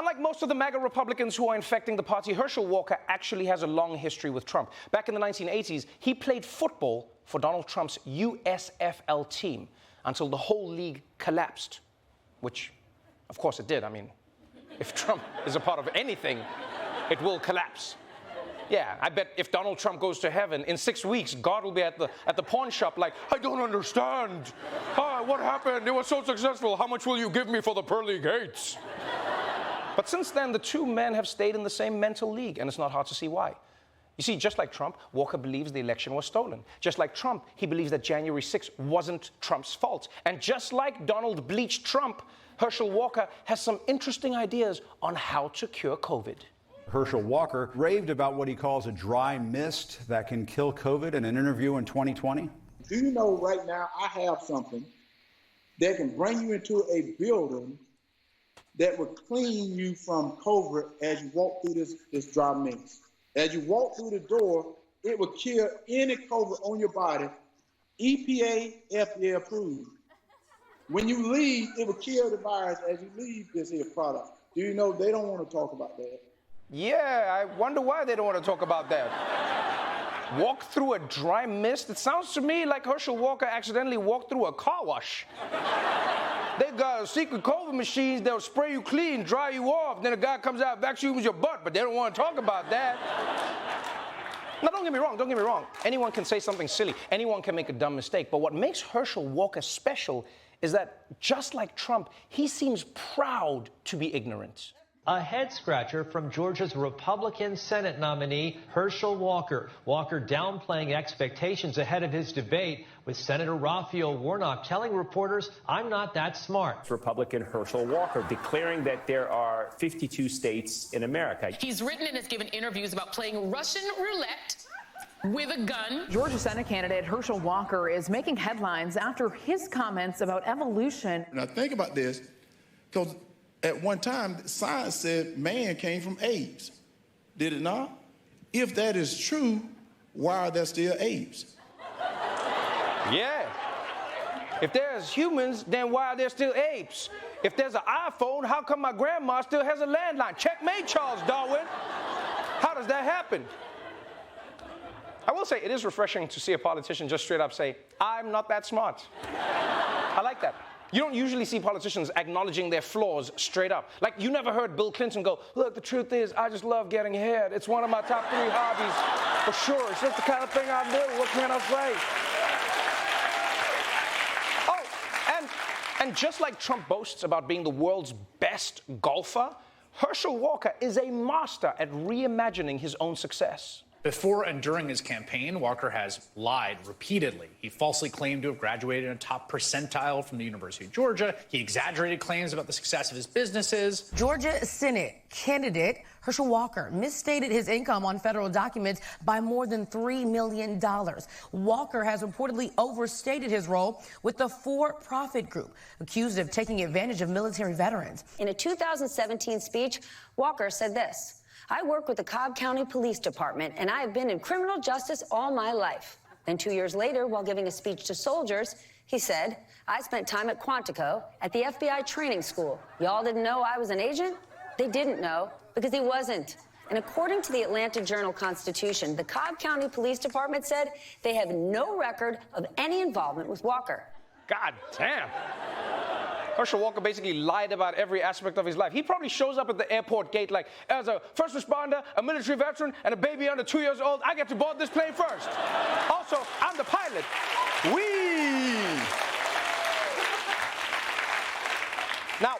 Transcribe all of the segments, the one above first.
Unlike most of the MAGA Republicans who are infecting the party, Herschel Walker actually has a long history with Trump. Back in the 1980s, he played football for Donald Trump's USFL team until the whole league collapsed, which, of course, it did. I mean, if Trump is a part of anything, it will collapse. Yeah, I bet if Donald Trump goes to heaven, in 6 weeks, God will be at the pawn shop like, I don't understand. What happened? It was so successful. How much will you give me for the pearly gates? But since then, the two men have stayed in the same mental league, and it's not hard to see why. You see, just like Trump, Walker believes the election was stolen. Just like Trump, he believes that January 6th wasn't Trump's fault. And just like Donald bleached Trump, Herschel Walker has some interesting ideas on how to cure COVID. Herschel Walker raved about what he calls a dry mist that can kill COVID in an interview in 2020. Do you know right now I have something that can bring you into a building that will clean you from COVID as you walk through this dry mist. As you walk through the door, it will kill any COVID on your body. EPA, FDA approved. When you leave, it will kill the virus as you leave this here product. Do you know they don't want to talk about that? Yeah, I wonder why they don't want to talk about that. Walk through a dry mist? It sounds to me like Herschel Walker accidentally walked through a car wash. They got secret COVID machines that'll spray you clean, dry you off. Then a guy comes out, vacuums your butt, but they don't want to talk about that. Now, don't get me wrong. Anyone can say something silly. Anyone can make a dumb mistake. But what makes Herschel Walker special is that, just like Trump, he seems proud to be ignorant. A head-scratcher from Georgia's Republican Senate nominee, Herschel Walker. Walker downplaying expectations ahead of his debate with Senator Raphael Warnock, telling reporters, I'm not that smart. Republican Herschel Walker declaring that there are 52 states in America. He's written and has given interviews about playing Russian roulette with a gun. Georgia Senate candidate Herschel Walker is making headlines after his comments about evolution. Now think about this, because at one time, science said man came from apes. Did it not? If that is true, why are there still apes? Yeah. If there's humans, then why are there still apes? If there's an iPhone, how come my grandma still has a landline? Checkmate, Charles Darwin. How does that happen? I will say it is refreshing to see a politician just straight up say, I'm not that smart. I like that. You don't usually see politicians acknowledging their flaws straight up. Like, you never heard Bill Clinton go, look, the truth is, I just love getting ahead. It's one of my top 3 hobbies, for sure. It's just the kind of thing I do. What can I say? Oh, and just like Trump boasts about being the world's best golfer, Herschel Walker is a master at reimagining his own success. Before and during his campaign, Walker has lied repeatedly. He falsely claimed to have graduated in a top percentile from the University of Georgia. He exaggerated claims about the success of his businesses. Georgia Senate candidate Herschel Walker misstated his income on federal documents by more than $3 million. Walker has reportedly overstated his role with the for-profit group, accused of taking advantage of military veterans. In a 2017 speech, Walker said this: I work with the Cobb County Police Department, and I have been in criminal justice all my life. Then 2 years later, while giving a speech to soldiers, he said, I spent time at Quantico at the FBI training school. Y'all didn't know I was an agent? They didn't know because he wasn't. And according to the Atlanta Journal-Constitution, the Cobb County Police Department said they have no record of any involvement with Walker. God damn. Herschel Walker basically lied about every aspect of his life. He probably shows up at the airport gate like, as a first responder, a military veteran, and a baby under 2 years old, I get to board this plane first. Also, I'm the pilot. Whee! Now,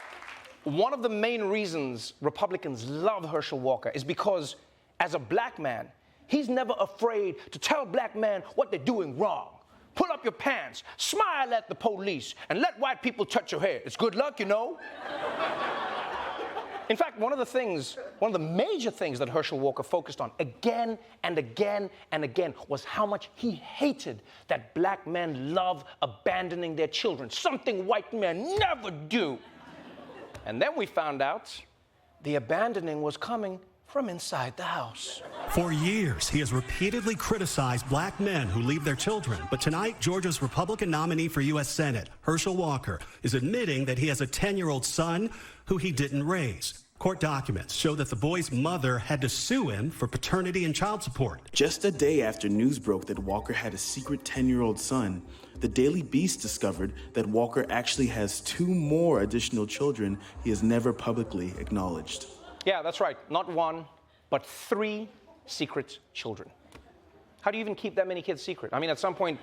one of the main reasons Republicans love Herschel Walker is because, as a black man, he's never afraid to tell black men what they're doing wrong. Pull up your pants, smile at the police, and let white people touch your hair. It's good luck, you know. In fact, one of the major things that Herschel Walker focused on again and again and again was how much he hated that black men love abandoning their children, something white men never do. And then we found out the abandoning was coming from inside the house. For years, he has repeatedly criticized black men who leave their children. But tonight, Georgia's Republican nominee for U.S. Senate, Herschel Walker, is admitting that he has a 10-year-old son who he didn't raise. Court documents show that the boy's mother had to sue him for paternity and child support. Just a day after news broke that Walker had a secret 10-year-old son, the Daily Beast discovered that Walker actually has 2 more additional children he has never publicly acknowledged. Yeah, that's right. Not 1, but 3 secret children. How do you even keep that many kids secret? I mean, at some point,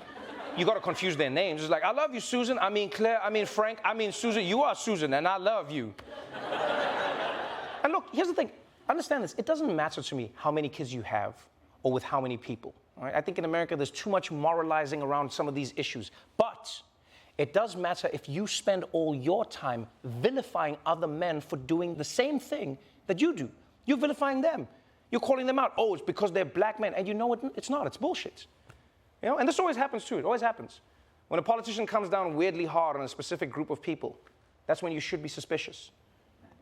you got to confuse their names. It's like, I love you, Susan. I mean, Claire. I mean, Frank. I mean, Susan. You are Susan, and I love you. And look, here's the thing. Understand this. It doesn't matter to me how many kids you have or with how many people. All right? I think in America, there's too much moralizing around some of these issues. But it does matter if you spend all your time vilifying other men for doing the same thing that you do. You're vilifying them. You're calling them out. Oh, it's because they're black men. And you know what? It's not. It's bullshit. You know? And this always happens, too. It always happens. When a politician comes down weirdly hard on a specific group of people, that's when you should be suspicious.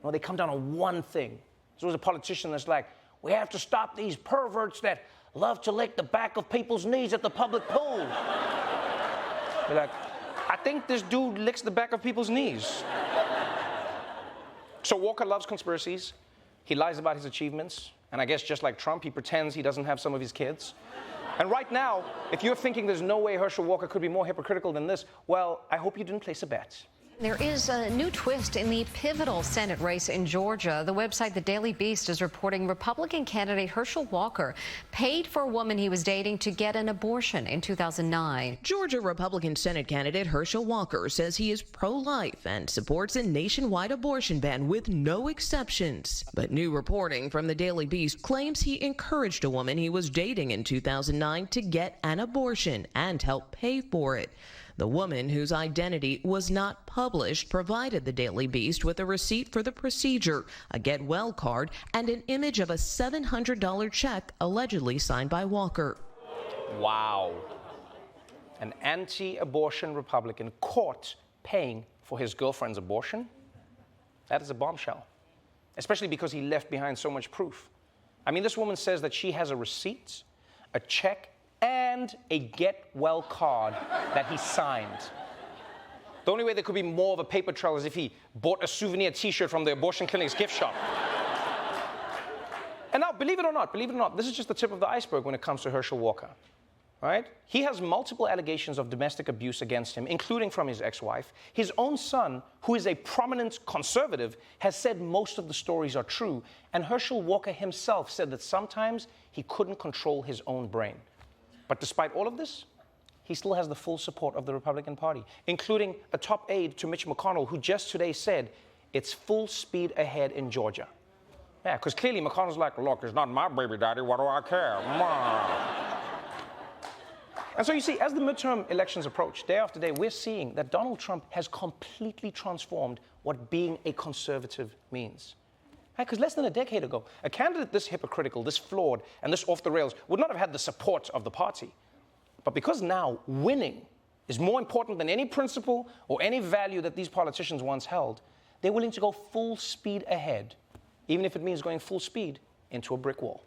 No, they come down on one thing. There's always a politician that's like, we have to stop these perverts that love to lick the back of people's knees at the public pool. You're like, I think this dude licks the back of people's knees. So Walker loves conspiracies. He lies about his achievements. And I guess just like Trump, he pretends he doesn't have some of his kids. And right now, if you're thinking there's no way Herschel Walker could be more hypocritical than this, well, I hope you didn't place a bet. There is a new twist in the pivotal Senate race in Georgia. The website The Daily Beast is reporting Republican candidate Herschel Walker paid for a woman he was dating to get an abortion in 2009. Georgia Republican Senate candidate Herschel Walker says he is pro-life and supports a nationwide abortion ban with no exceptions. But new reporting from The Daily Beast claims he encouraged a woman he was dating in 2009 to get an abortion and help pay for it. The woman, whose identity was not published, provided the Daily Beast with a receipt for the procedure, a get well card, and an image of a $700 check allegedly signed by Walker. Wow. An anti-abortion Republican caught paying for his girlfriend's abortion? That is a bombshell, especially because he left behind so much proof. I mean, this woman says that she has a receipt, a check, and a get-well card that he signed. The only way there could be more of a paper trail is if he bought a souvenir T-shirt from the abortion clinic's gift shop. And now, believe it or not, this is just the tip of the iceberg when it comes to Herschel Walker, right? He has multiple allegations of domestic abuse against him, including from his ex-wife. His own son, who is a prominent conservative, has said most of the stories are true. And Herschel Walker himself said that sometimes he couldn't control his own brain. But despite all of this, he still has the full support of the Republican Party, including a top aide to Mitch McConnell, who just today said it's full speed ahead in Georgia. Yeah, because clearly McConnell's like, look, it's not my baby daddy, what do I care? And so you see, as the midterm elections approach, day after day, we're seeing that Donald Trump has completely transformed what being a conservative means. Because less than a decade ago, a candidate this hypocritical, this flawed, and this off the rails would not have had the support of the party. But because now winning is more important than any principle or any value that these politicians once held, they're willing to go full speed ahead, even if it means going full speed into a brick wall.